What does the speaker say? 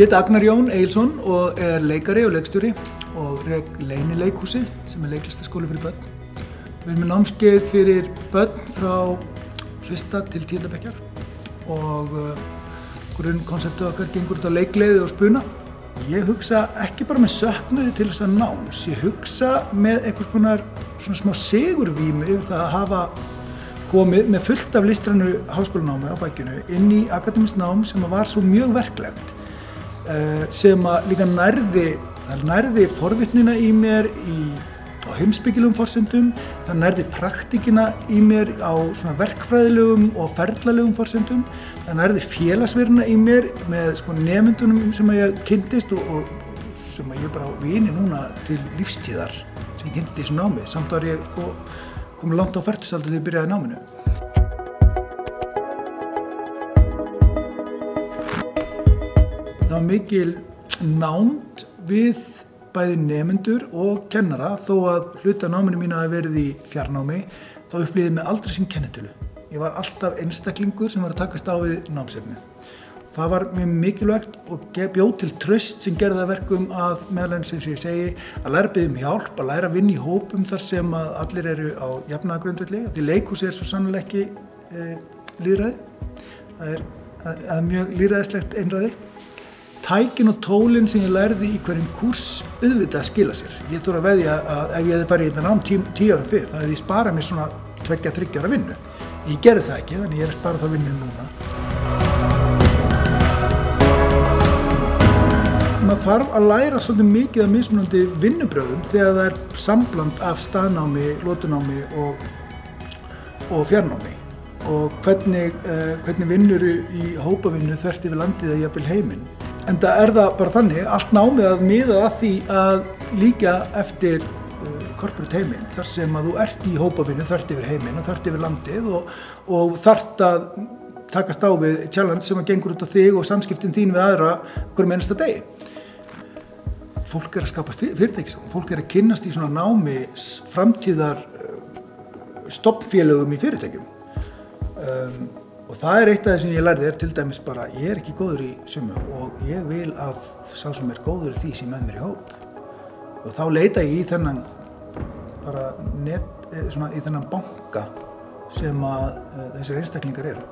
heiti Agnar Jón Egilsson og leikari og leikstjóri og rek Leynileikhúsið sem leiklistaskóli fyrir börn. Við erum með námskeið fyrir börn frá 1. til 10. bekkjar og grunnkonseptið okkar gengur út á leikgleði og spuna. Ég hugsa ekki bara með söknuði til þessa náms, ég hugsa með einhvers konar svona smá sigurvímu yfir það að hafa komið með fullt af listrænu háskólanámi á bækinu inn í akademískt nám sem var svo mjög verklegt, sem að líka nærði forvitnina í mér á heimspekilegum forsendum, það nærði praktíkina í mér á svona verkfræðilegum og ferðlalegum forsendum, það nærði félagsveruna í mér með nemendunum sem ég kynntist og sem ég bara á vini núna til lífstíðar sem ég kynntist í þessu námi, samt var ég komið langt á fertugsaldur þegar ég byrjaði í náminu. Það var mikil nánd við bæði nemendur og kennara, þó að hluti af náminu mínu hafi verið í fjarnámi, þá upplifði ég mig aldrei sem kennitölu. Ég var alltaf einstaklingur sem var að takast á við námsefnið. Það var mjög mikilvægt og bjó til traust sem gerði það verkum að meðal annars eins og ég segi að læra að biðja um hjálp, að læra að vinna í hópum þar sem að allir eru á jafnaðargrundvelli. Því leikhúsið er svo sannarlega ekki lýðræði. Það er mjög lýðræðislegt einræði. Tækin og tólin sem ég lærði í hverjum kúrs auðvitað skila sér. Ég þarf að veðja að ef ég hefði farið í þetta nám 10 árum fyrr, það hefði ég sparað mér svona 2-3 ára vinnu. Ég gerði það ekki, þannig ég er að spara það vinnu núna. Maður þarf að læra svolítið mikið af mismunandi vinnubrögðum þegar það er sambland af staðnámi, lotunámi og fjarnámi og hvernig vinnur í hópavinnu þvert yfir landið eða jafnvel heiminn. Enda er það bara þannig, allt námið að miða að því að líka eftir corporate heiminn, þar sem að þú ert í hópavinnu þvert yfir heiminn og þvert yfir landið og þarft að takast á við challenge sem að gengur út á þig og samskiptin þín við aðra hverjum einasta degi. Fólk er að skapa fyrirtæki, fólk er að kynnast í svona námi framtíðar stofnfélögum í fyrirtækjum. Og það er eitt af því sem ég lærði til dæmis bara, ég er ekki góður í sumu og ég vil að sá sem er góður í því sé með mér í hóp. Og þá leita ég í þennan bara í þennan banka sem að þessir einstaklingar eru.